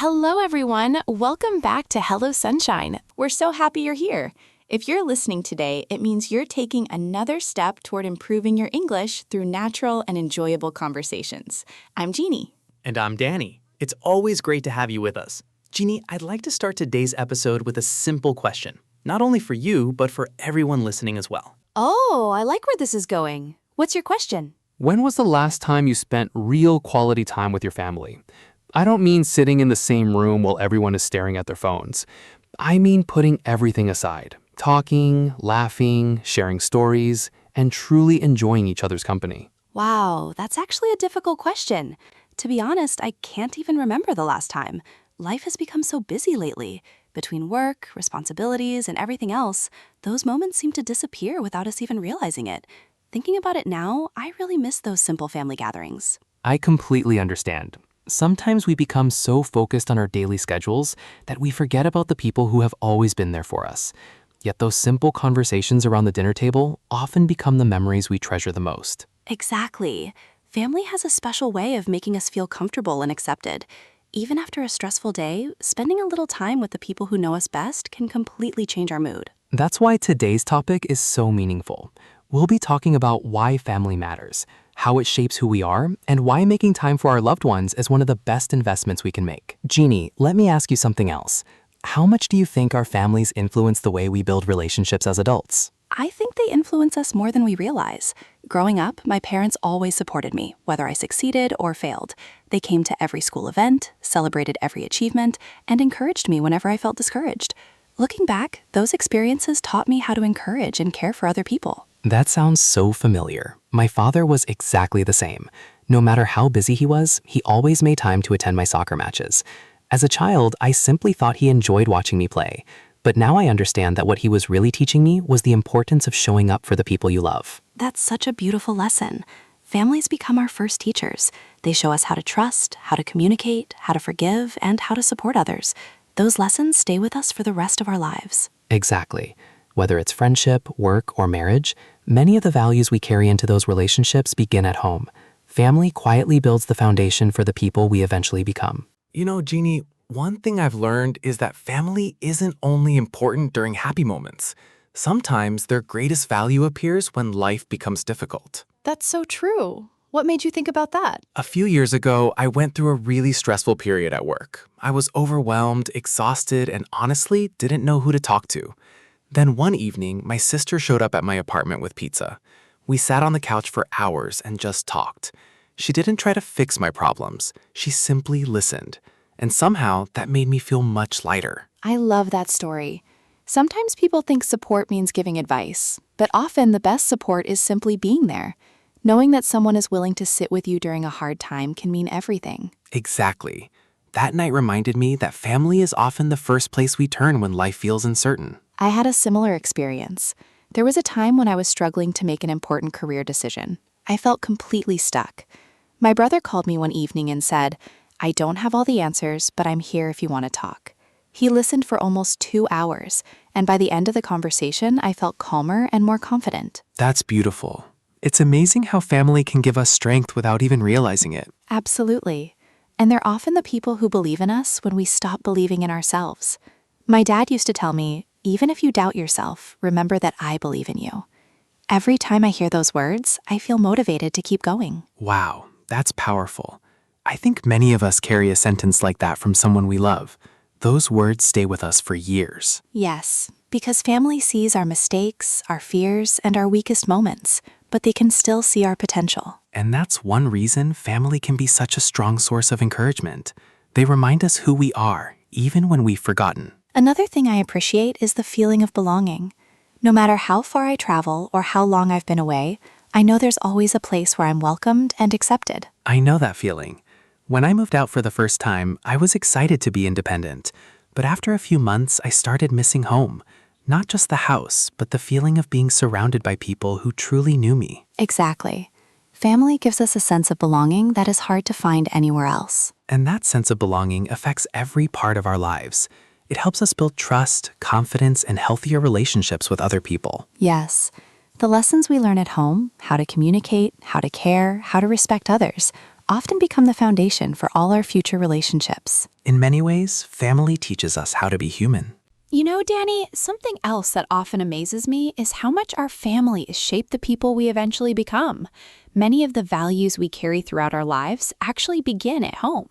Hello, everyone. Welcome back to Hello Sunshine. We're so happy you're here. If you're listening today, it means you're taking another step toward improving your English through natural and enjoyable conversations. I'm Jeanie. And I'm Dany. It's always great to have you with us. Jeanie, I'd like to start today's episode with a simple question, not only for you, but for everyone listening as well. Oh, I like where this is going. What's your question? When was the last time you spent real quality time with your family? I don't mean sitting in the same room while everyone is staring at their phones. I mean putting everything aside, talking, laughing, sharing stories, and truly enjoying each other's company. Wow, that's actually a difficult question. To be honest, I can't even remember the last time. Life has become so busy lately. Between work, responsibilities, and everything else, those moments seem to disappear without us even realizing it. Thinking about it now, I really miss those simple family gatherings. I completely understand. Sometimes we become so focused on our daily schedules that we forget about the people who have always been there for us. Yet those simple conversations around the dinner table often become the memories we treasure the most. Exactly. Family has a special way of making us feel comfortable and accepted. Even after a stressful day, spending a little time with the people who know us best can completely change our mood. That's why today's topic is so meaningful. We'll be talking about why family matters, how it shapes who we are, and why making time for our loved ones is one of the best investments we can make. Jeanie, let me ask you something else. How much do you think our families influence the way we build relationships as adults? I think they influence us more than we realize. Growing up, my parents always supported me, whether I succeeded or failed. They came to every school event, celebrated every achievement, and encouraged me whenever I felt discouraged. Looking back, those experiences taught me how to encourage and care for other people. That sounds so familiar. My father was exactly the same. No matter how busy he was, he always made time to attend my soccer matches. As a child, I simply thought he enjoyed watching me play. But now I understand that what he was really teaching me was the importance of showing up for the people you love. That's such a beautiful lesson. Families become our first teachers. They show us how to trust, how to communicate, how to forgive, and how to support others. Those lessons stay with us for the rest of our lives. Exactly. Whether it's friendship, work, or marriage, many of the values we carry into those relationships begin at home. Family quietly builds the foundation for the people we eventually become. You know, Jeanie, one thing I've learned is that family isn't only important during happy moments. Sometimes their greatest value appears when life becomes difficult. That's so true. What made you think about that? A few years ago, I went through a really stressful period at work. I was overwhelmed, exhausted, and honestly didn't know who to talk to. Then one evening, my sister showed up at my apartment with pizza. We sat on the couch for hours and just talked. She didn't try to fix my problems. She simply listened. And somehow, that made me feel much lighter. I love that story. Sometimes people think support means giving advice, but often the best support is simply being there. Knowing that someone is willing to sit with you during a hard time can mean everything. Exactly. That night reminded me that family is often the first place we turn when life feels uncertain. I had a similar experience. There was a time when I was struggling to make an important career decision. I felt completely stuck. My brother called me one evening and said, "I don't have all the answers, but I'm here if you want to talk." He listened for almost 2 hours, and by the end of the conversation, I felt calmer and more confident. That's beautiful. It's amazing how family can give us strength without even realizing it. Absolutely. And they're often the people who believe in us when we stop believing in ourselves. My dad used to tell me, even if you doubt yourself, remember that I believe in you. Every time I hear those words, I feel motivated to keep going. Wow, that's powerful. I think many of us carry a sentence like that from someone we love. Those words stay with us for years. Yes, because family sees our mistakes, our fears, and our weakest moments, but they can still see our potential. And that's one reason family can be such a strong source of encouragement. They remind us who we are, even when we've forgotten. Another thing I appreciate is the feeling of belonging. No matter how far I travel or how long I've been away, I know there's always a place where I'm welcomed and accepted. I know that feeling. When I moved out for the first time, I was excited to be independent. But after a few months, I started missing home. Not just the house, but the feeling of being surrounded by people who truly knew me. Exactly. Family gives us a sense of belonging that is hard to find anywhere else. And that sense of belonging affects every part of our lives. It helps us build trust, confidence, and healthier relationships with other people. Yes. The lessons we learn at home, how to communicate, how to care, how to respect others, often become the foundation for all our future relationships. In many ways, family teaches us how to be human. You know, Dany, something else that often amazes me is how much our families shape the people we eventually become. Many of the values we carry throughout our lives actually begin at home.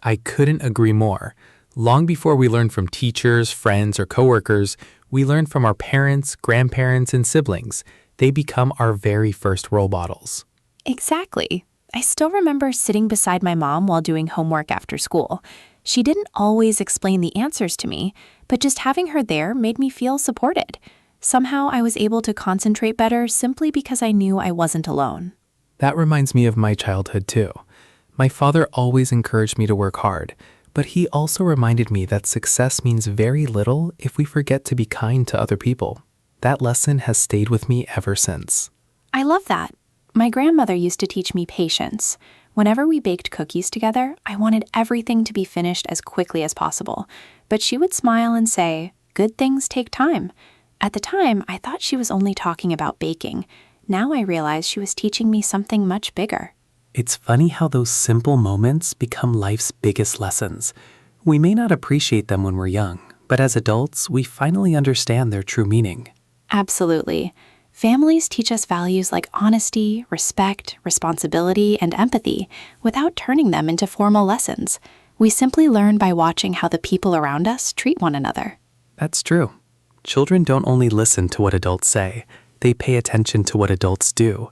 I couldn't agree more. Long before we learn from teachers, friends, or coworkers, we learn from our parents, grandparents, and siblings. They become our very first role models. Exactly. I still remember sitting beside my mom while doing homework after school. She didn't always explain the answers to me, but just having her there made me feel supported. Somehow I was able to concentrate better simply because I knew I wasn't alone. That reminds me of my childhood too. My father always encouraged me to work hard, but he also reminded me that success means very little if we forget to be kind to other people. That lesson has stayed with me ever since. I love that. My grandmother used to teach me patience. Whenever we baked cookies together, I wanted everything to be finished as quickly as possible. But she would smile and say, "Good things take time." At the time, I thought she was only talking about baking. Now I realize she was teaching me something much bigger. It's funny how those simple moments become life's biggest lessons. We may not appreciate them when we're young, but as adults, we finally understand their true meaning. Absolutely. Families teach us values like honesty, respect, responsibility, and empathy without turning them into formal lessons. We simply learn by watching how the people around us treat one another. That's true. Children don't only listen to what adults say, they pay attention to what adults do.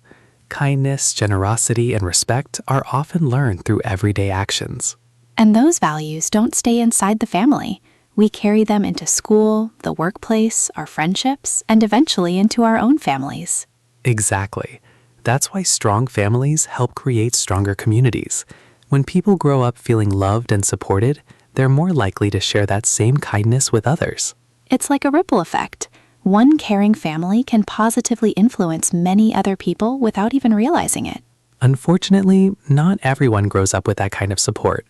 Kindness, generosity, and respect are often learned through everyday actions. And those values don't stay inside the family. We carry them into school, the workplace, our friendships, and eventually into our own families. Exactly. That's why strong families help create stronger communities. When people grow up feeling loved and supported, they're more likely to share that same kindness with others. It's like a ripple effect. One caring family can positively influence many other people without even realizing it. Unfortunately, not everyone grows up with that kind of support.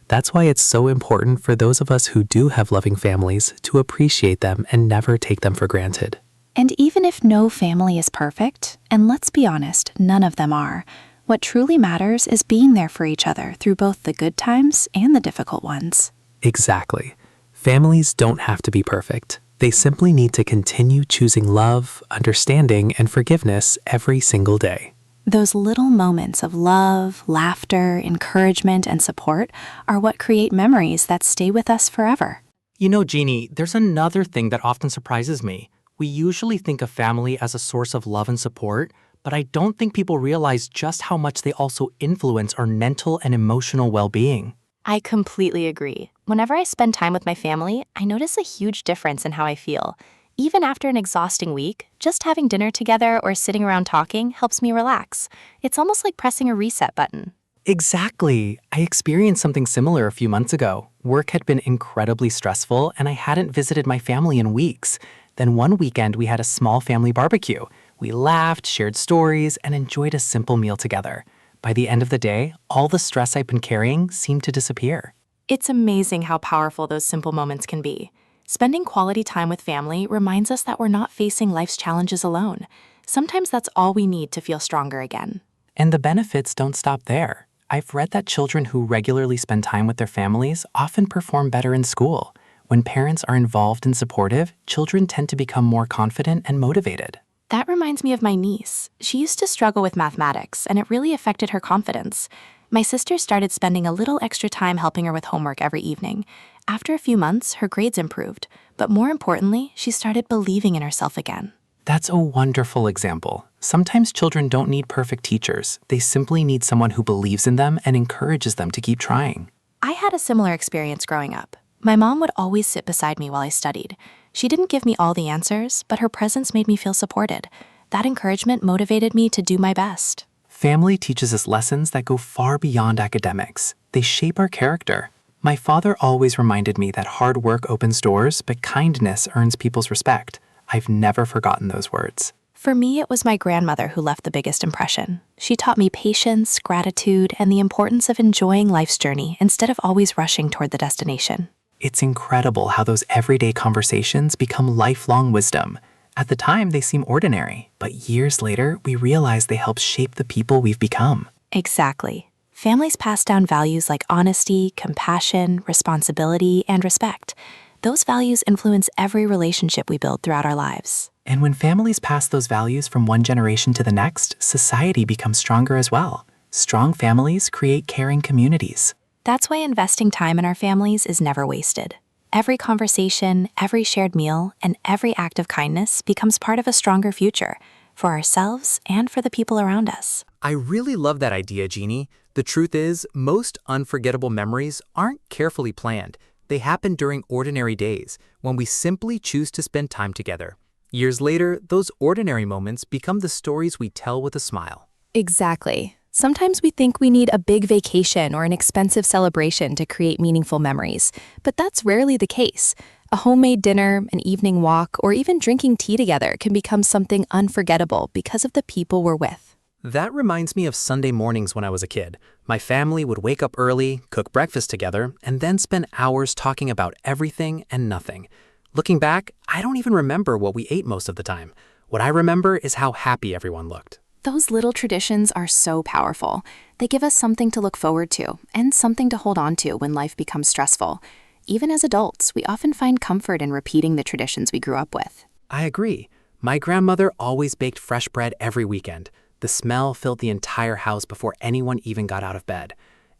That's why it's so important for those of us who do have loving families to appreciate them and never take them for granted. And even if no family is perfect, and let's be honest, none of them are, what truly matters is being there for each other through both the good times and the difficult ones. Exactly. Families don't have to be perfect. They simply need to continue choosing love, understanding, and forgiveness every single day. Those little moments of love, laughter, encouragement, and support are what create memories that stay with us forever. You know, Jeanie, there's another thing that often surprises me. We usually think of family as a source of love and support, but I don't think people realize just how much they also influence our mental and emotional well-being. I completely agree. Whenever I spend time with my family, I notice a huge difference in how I feel. Even after an exhausting week, just having dinner together or sitting around talking helps me relax. It's almost like pressing a reset button. Exactly. I experienced something similar a few months ago. Work had been incredibly stressful, and I hadn't visited my family in weeks. Then one weekend, we had a small family barbecue. We laughed, shared stories, and enjoyed a simple meal together. By the end of the day, all the stress I'd been carrying seemed to disappear. It's amazing how powerful those simple moments can be. Spending quality time with family reminds us that we're not facing life's challenges alone. Sometimes that's all we need to feel stronger again. And the benefits don't stop there. I've read that children who regularly spend time with their families often perform better in school. When parents are involved and supportive, children tend to become more confident and motivated. That reminds me of my niece. She used to struggle with mathematics, and it really affected her confidence. My sister started spending a little extra time helping her with homework every evening. After a few months, her grades improved. But more importantly, she started believing in herself again. That's a wonderful example. Sometimes children don't need perfect teachers. They simply need someone who believes in them and encourages them to keep trying. I had a similar experience growing up. My mom would always sit beside me while I studied. She didn't give me all the answers, but her presence made me feel supported. That encouragement motivated me to do my best. Family teaches us lessons that go far beyond academics. They shape our character. My father always reminded me that hard work opens doors, but kindness earns people's respect. I've never forgotten those words. For me, it was my grandmother who left the biggest impression. She taught me patience, gratitude, and the importance of enjoying life's journey instead of always rushing toward the destination. It's incredible how those everyday conversations become lifelong wisdom. At the time, they seem ordinary, but years later, we realize they help shape the people we've become. Exactly. Families pass down values like honesty, compassion, responsibility, and respect. Those values influence every relationship we build throughout our lives. And when families pass those values from one generation to the next, society becomes stronger as well. Strong families create caring communities. That's why investing time in our families is never wasted. Every conversation, every shared meal, and every act of kindness becomes part of a stronger future for ourselves and for the people around us. I really love that idea, Jeanie. The truth is, most unforgettable memories aren't carefully planned. They happen during ordinary days, when we simply choose to spend time together. Years later, those ordinary moments become the stories we tell with a smile. Exactly. Sometimes we think we need a big vacation or an expensive celebration to create meaningful memories, but that's rarely the case. A homemade dinner, an evening walk, or even drinking tea together can become something unforgettable because of the people we're with. That reminds me of Sunday mornings when I was a kid. My family would wake up early, cook breakfast together, and then spend hours talking about everything and nothing. Looking back, I don't even remember what we ate most of the time. What I remember is how happy everyone looked. Those little traditions are so powerful. They give us something to look forward to and something to hold on to when life becomes stressful. Even as adults, we often find comfort in repeating the traditions we grew up with. I agree. My grandmother always baked fresh bread every weekend. The smell filled the entire house before anyone even got out of bed.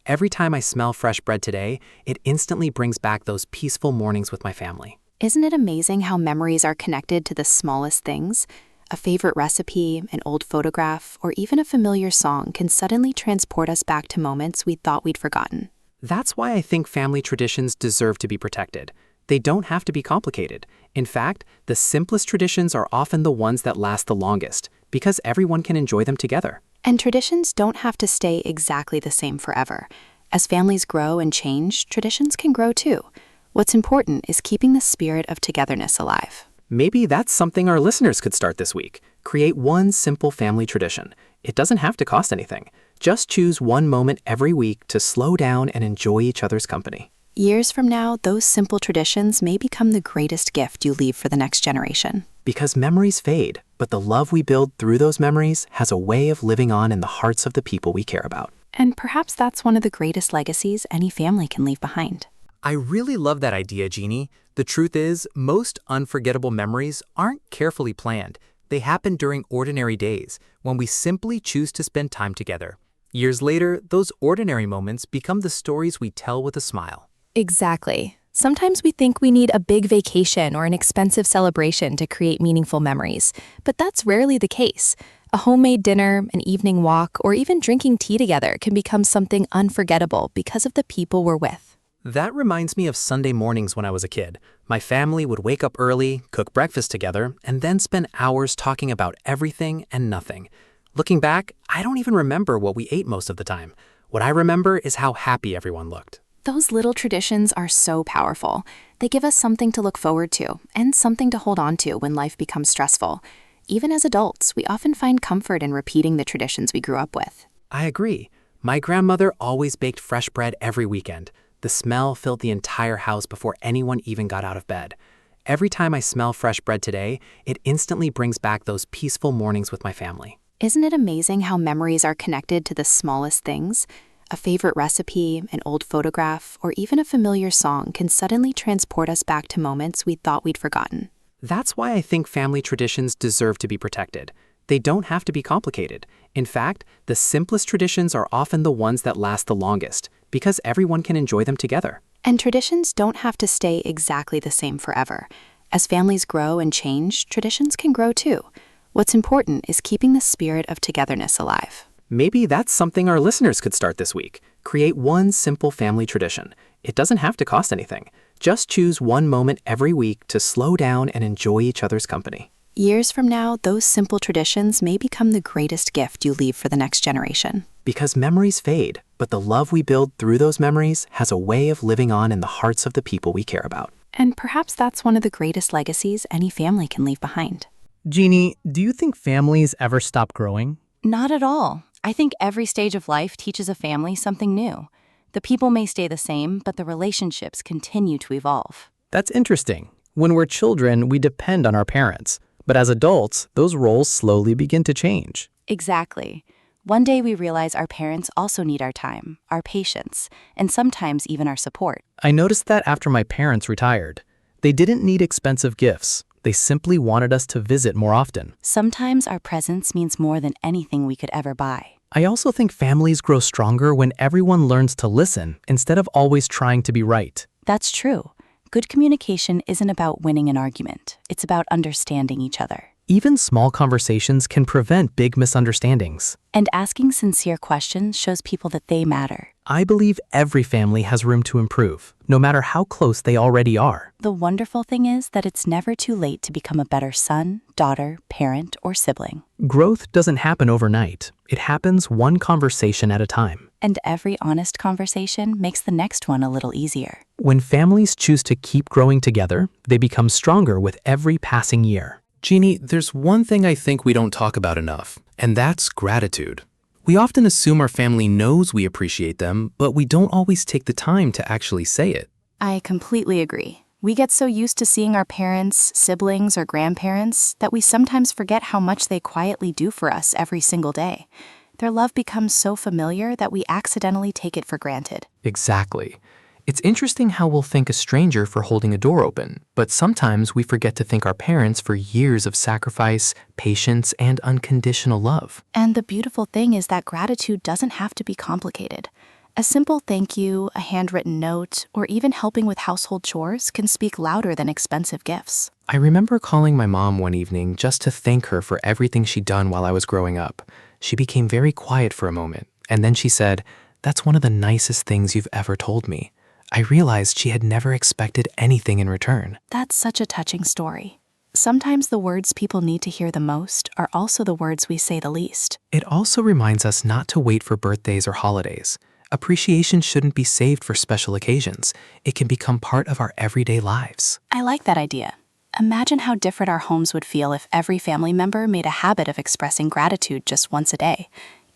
Every time I smell fresh bread today, it instantly brings back those peaceful mornings with my family. Isn't it amazing how memories are connected to the smallest things? A favorite recipe, an old photograph, or even a familiar song can suddenly transport us back to moments we thought we'd forgotten. That's why I think family traditions deserve to be protected. They don't have to be complicated. In fact, the simplest traditions are often the ones that last the longest, because everyone can enjoy them together. And traditions don't have to stay exactly the same forever. As families grow and change, traditions can grow too. What's important is keeping the spirit of togetherness alive. Maybe that's something our listeners could start this week. Create one simple family tradition. It doesn't have to cost anything. Just choose one moment every week to slow down and enjoy each other's company. Years from now, those simple traditions may become the greatest gift you leave for the next generation. Because memories fade, but the love we build through those memories has a way of living on in the hearts of the people we care about. And perhaps that's one of the greatest legacies any family can leave behind. I really love that idea, Jeanie. The truth is, most unforgettable memories aren't carefully planned. They happen during ordinary days, when we simply choose to spend time together. Years later, those ordinary moments become the stories we tell with a smile. Exactly. Sometimes we think we need a big vacation or an expensive celebration to create meaningful memories, but that's rarely the case. A homemade dinner, an evening walk, or even drinking tea together can become something unforgettable because of the people we're with. That reminds me of Sunday mornings when I was a kid. My family would wake up early, cook breakfast together, and then spend hours talking about everything and nothing. Looking back, I don't even remember what we ate most of the time. What I remember is how happy everyone looked. Those little traditions are so powerful. They give us something to look forward to and something to hold on to when life becomes stressful. Even as adults, we often find comfort in repeating the traditions we grew up with. I agree. My grandmother always baked fresh bread every weekend. The smell filled the entire house before anyone even got out of bed. Every time I smell fresh bread today, it instantly brings back those peaceful mornings with my family. Isn't it amazing how memories are connected to the smallest things? A favorite recipe, an old photograph, or even a familiar song can suddenly transport us back to moments we thought we'd forgotten. That's why I think family traditions deserve to be protected. They don't have to be complicated. In fact, the simplest traditions are often the ones that last the longest, because everyone can enjoy them together. And traditions don't have to stay exactly the same forever. As families grow and change, traditions can grow too. What's important is keeping the spirit of togetherness alive. Maybe that's something our listeners could start this week. Create one simple family tradition. It doesn't have to cost anything. Just choose one moment every week to slow down and enjoy each other's company. Years from now, those simple traditions may become the greatest gift you leave for the next generation. Because memories fade, but the love we build through those memories has a way of living on in the hearts of the people we care about. And perhaps that's one of the greatest legacies any family can leave behind. Jeanie, do you think families ever stop growing? Not at all. I think every stage of life teaches a family something new. The people may stay the same, but the relationships continue to evolve. That's interesting. When we're children, we depend on our parents. But as adults, those roles slowly begin to change. Exactly. One day we realize our parents also need our time, our patience, and sometimes even our support. I noticed that after my parents retired. They didn't need expensive gifts. They simply wanted us to visit more often. Sometimes our presence means more than anything we could ever buy. I also think families grow stronger when everyone learns to listen instead of always trying to be right. That's true. Good communication isn't about winning an argument. It's about understanding each other. Even small conversations can prevent big misunderstandings. And asking sincere questions shows people that they matter. I believe every family has room to improve, no matter how close they already are. The wonderful thing is that it's never too late to become a better son, daughter, parent, or sibling. Growth doesn't happen overnight. It happens one conversation at a time. And every honest conversation makes the next one a little easier. When families choose to keep growing together, they become stronger with every passing year. Jeanie, there's one thing I think we don't talk about enough, and that's gratitude. We often assume our family knows we appreciate them, but we don't always take the time to actually say it. I completely agree. We get so used to seeing our parents, siblings, or grandparents that we sometimes forget how much they quietly do for us every single day. Their love becomes so familiar that we accidentally take it for granted. Exactly. It's interesting how we'll thank a stranger for holding a door open, but sometimes we forget to thank our parents for years of sacrifice, patience, and unconditional love. And the beautiful thing is that gratitude doesn't have to be complicated. A simple thank you, a handwritten note, or even helping with household chores can speak louder than expensive gifts. I remember calling my mom one evening just to thank her for everything she'd done while I was growing up. She became very quiet for a moment, and then she said, "That's one of the nicest things you've ever told me." I realized she had never expected anything in return. That's such a touching story. Sometimes the words people need to hear the most are also the words we say the least. It also reminds us not to wait for birthdays or holidays. Appreciation shouldn't be saved for special occasions. It can become part of our everyday lives. I like that idea. Imagine how different our homes would feel if every family member made a habit of expressing gratitude just once a day.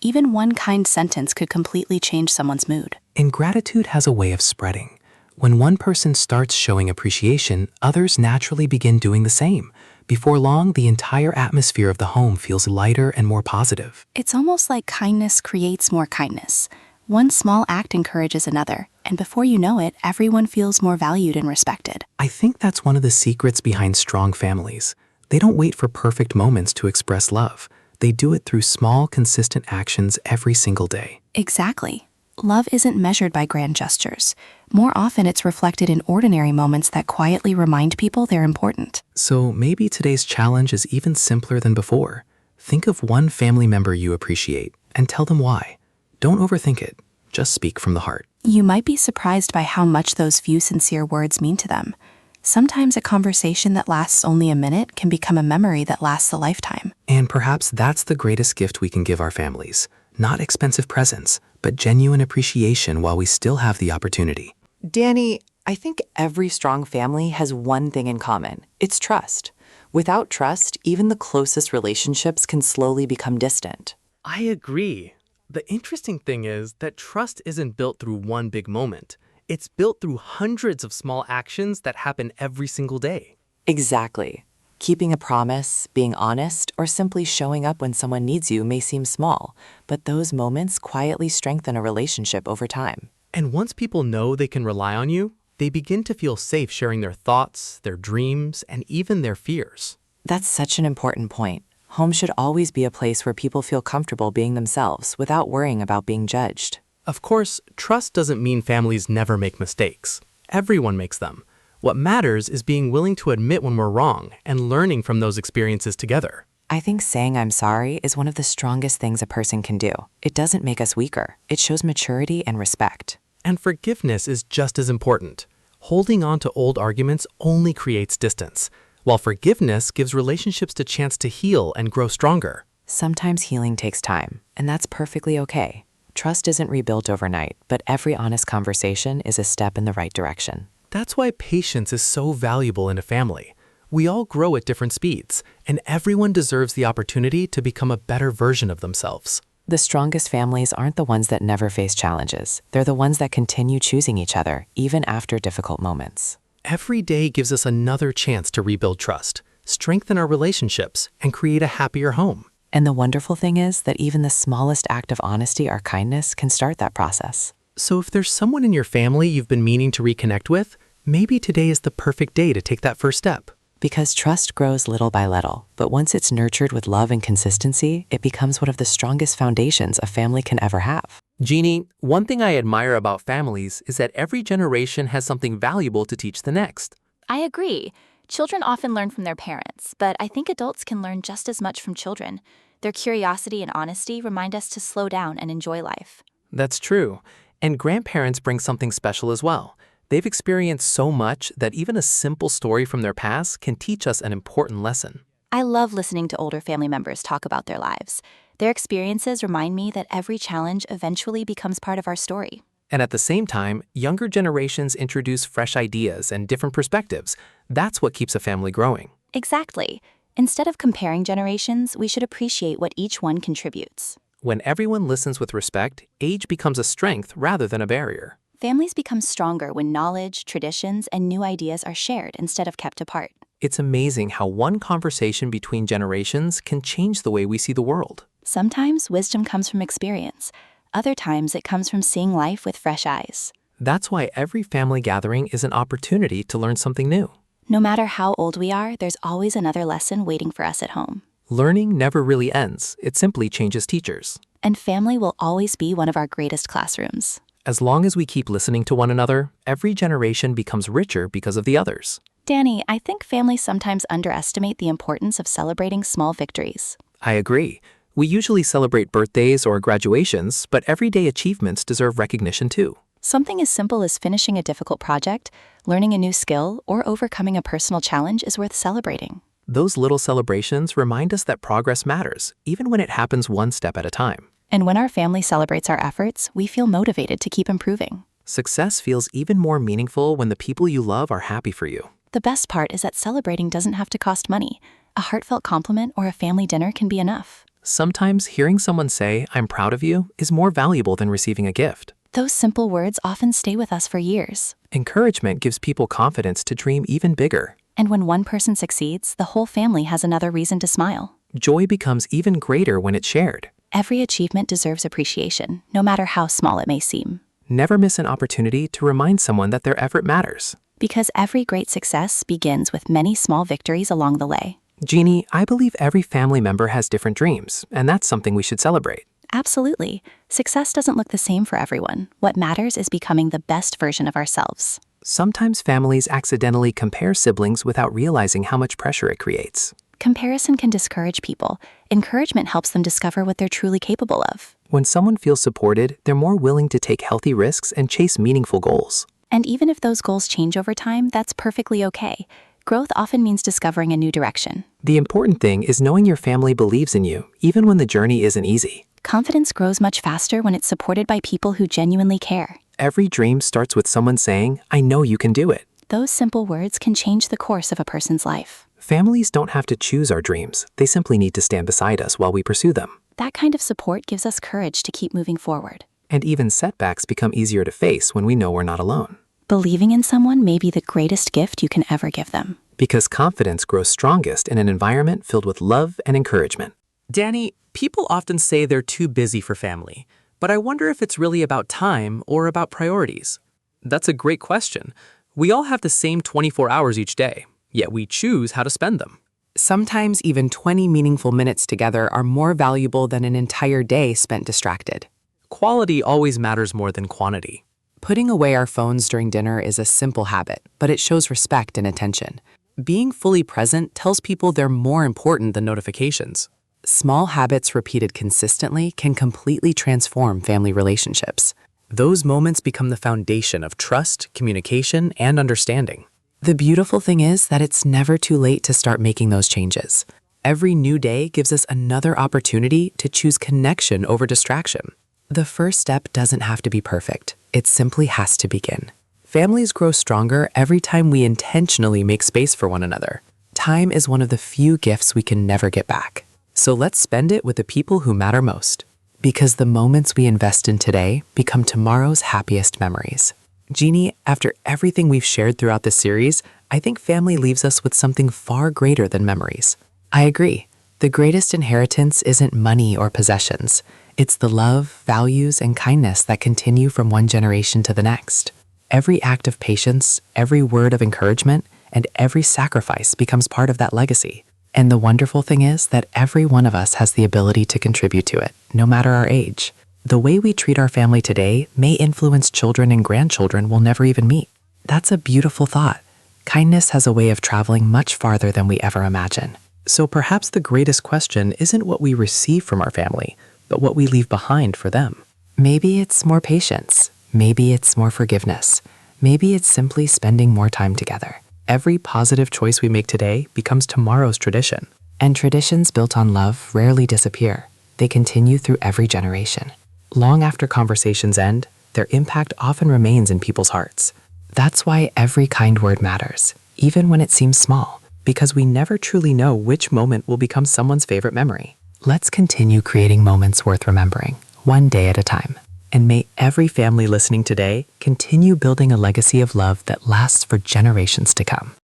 Even one kind sentence could completely change someone's mood. And gratitude has a way of spreading. When one person starts showing appreciation, others naturally begin doing the same. Before long, the entire atmosphere of the home feels lighter and more positive. It's almost like kindness creates more kindness. One small act encourages another, and before you know it, everyone feels more valued and respected. I think that's one of the secrets behind strong families. They don't wait for perfect moments to express love. They do it through small, consistent actions every single day. Exactly. Love isn't measured by grand gestures. More often, it's reflected in ordinary moments that quietly remind people they're important. So maybe today's challenge is even simpler than before. Think of one family member you appreciate and tell them why. Don't overthink it. Just speak from the heart. You might be surprised by how much those few sincere words mean to them. Sometimes a conversation that lasts only a minute can become a memory that lasts a lifetime. And perhaps that's the greatest gift we can give our families. Not expensive presents, but genuine appreciation while we still have the opportunity. Dany, I think every strong family has one thing in common. It's trust. Without trust, even the closest relationships can slowly become distant. I agree. The interesting thing is that trust isn't built through one big moment. It's built through hundreds of small actions that happen every single day. Exactly. Keeping a promise, being honest, or simply showing up when someone needs you may seem small, but those moments quietly strengthen a relationship over time. And once people know they can rely on you, they begin to feel safe sharing their thoughts, their dreams, and even their fears. That's such an important point. Home should always be a place where people feel comfortable being themselves without worrying about being judged. Of course, trust doesn't mean families never make mistakes. Everyone makes them. What matters is being willing to admit when we're wrong and learning from those experiences together. I think saying I'm sorry is one of the strongest things a person can do. It doesn't make us weaker. It shows maturity and respect. And forgiveness is just as important. Holding on to old arguments only creates distance, while forgiveness gives relationships the chance to heal and grow stronger. Sometimes healing takes time, and that's perfectly okay. Trust isn't rebuilt overnight, but every honest conversation is a step in the right direction. That's why patience is so valuable in a family. We all grow at different speeds, and everyone deserves the opportunity to become a better version of themselves. The strongest families aren't the ones that never face challenges. They're the ones that continue choosing each other, even after difficult moments. Every day gives us another chance to rebuild trust, strengthen our relationships, and create a happier home. And the wonderful thing is that even the smallest act of honesty or kindness can start that process. So if there's someone in your family you've been meaning to reconnect with, maybe today is the perfect day to take that first step. Because trust grows little by little, but once it's nurtured with love and consistency, it becomes one of the strongest foundations a family can ever have. Jeanie, one thing I admire about families is that every generation has something valuable to teach the next. I agree. Children often learn from their parents, but I think adults can learn just as much from children. Their curiosity and honesty remind us to slow down and enjoy life. That's true. And grandparents bring something special as well. They've experienced so much that even a simple story from their past can teach us an important lesson. I love listening to older family members talk about their lives. Their experiences remind me that every challenge eventually becomes part of our story. And at the same time, younger generations introduce fresh ideas and different perspectives. That's what keeps a family growing. Exactly. Instead of comparing generations, we should appreciate what each one contributes. When everyone listens with respect, age becomes a strength rather than a barrier. Families become stronger when knowledge, traditions, and new ideas are shared instead of kept apart. It's amazing how one conversation between generations can change the way we see the world. Sometimes wisdom comes from experience. Other times it comes from seeing life with fresh eyes. That's why every family gathering is an opportunity to learn something new. No matter how old we are, there's always another lesson waiting for us at home. Learning never really ends. It simply changes teachers. And family will always be one of our greatest classrooms. As long as we keep listening to one another, every generation becomes richer because of the others. Dany, I think families sometimes underestimate the importance of celebrating small victories. I agree. We usually celebrate birthdays or graduations, but everyday achievements deserve recognition too. Something as simple as finishing a difficult project, learning a new skill, or overcoming a personal challenge is worth celebrating. Those little celebrations remind us that progress matters, even when it happens one step at a time. And when our family celebrates our efforts, we feel motivated to keep improving. Success feels even more meaningful when the people you love are happy for you. The best part is that celebrating doesn't have to cost money. A heartfelt compliment or a family dinner can be enough. Sometimes hearing someone say, "I'm proud of you," is more valuable than receiving a gift. Those simple words often stay with us for years. Encouragement gives people confidence to dream even bigger. And when one person succeeds, the whole family has another reason to smile. Joy becomes even greater when it's shared. Every achievement deserves appreciation, no matter how small it may seem. Never miss an opportunity to remind someone that their effort matters. Because every great success begins with many small victories along the way. Jeanie, I believe every family member has different dreams, and that's something we should celebrate. Absolutely. Success doesn't look the same for everyone. What matters is becoming the best version of ourselves. Sometimes families accidentally compare siblings without realizing how much pressure it creates. Comparison can discourage people. Encouragement helps them discover what they're truly capable of. When someone feels supported, they're more willing to take healthy risks and chase meaningful goals. And even if those goals change over time, that's perfectly okay. Growth often means discovering a new direction. The important thing is knowing your family believes in you, even when the journey isn't easy. Confidence grows much faster when it's supported by people who genuinely care. Every dream starts with someone saying, "I know you can do it." Those simple words can change the course of a person's life. Families don't have to choose our dreams. They simply need to stand beside us while we pursue them. That kind of support gives us courage to keep moving forward. And even setbacks become easier to face when we know we're not alone. Believing in someone may be the greatest gift you can ever give them. Because confidence grows strongest in an environment filled with love and encouragement. Dany, people often say they're too busy for family, but I wonder if it's really about time or about priorities. That's a great question. We all have the same 24 hours each day, yet we choose how to spend them. Sometimes even 20 meaningful minutes together are more valuable than an entire day spent distracted. Quality always matters more than quantity. Putting away our phones during dinner is a simple habit, but it shows respect and attention. Being fully present tells people they're more important than notifications. Small habits repeated consistently can completely transform family relationships. Those moments become the foundation of trust, communication, and understanding. The beautiful thing is that it's never too late to start making those changes. Every new day gives us another opportunity to choose connection over distraction. The first step doesn't have to be perfect. It simply has to begin. Families grow stronger every time we intentionally make space for one another. Time is one of the few gifts we can never get back. So let's spend it with the people who matter most. Because the moments we invest in today become tomorrow's happiest memories. Jeanie, after everything we've shared throughout this series, I think family leaves us with something far greater than memories. I agree. The greatest inheritance isn't money or possessions. It's the love, values, and kindness that continue from one generation to the next. Every act of patience, every word of encouragement, and every sacrifice becomes part of that legacy. And the wonderful thing is that every one of us has the ability to contribute to it, no matter our age. The way we treat our family today may influence children and grandchildren we'll never even meet. That's a beautiful thought. Kindness has a way of traveling much farther than we ever imagine. So perhaps the greatest question isn't what we receive from our family, but what we leave behind for them. Maybe it's more patience. Maybe it's more forgiveness. Maybe it's simply spending more time together. Every positive choice we make today becomes tomorrow's tradition. And traditions built on love rarely disappear. They continue through every generation. Long after conversations end, their impact often remains in people's hearts. That's why every kind word matters, even when it seems small. Because we never truly know which moment will become someone's favorite memory. Let's continue creating moments worth remembering, one day at a time. And may every family listening today continue building a legacy of love that lasts for generations to come.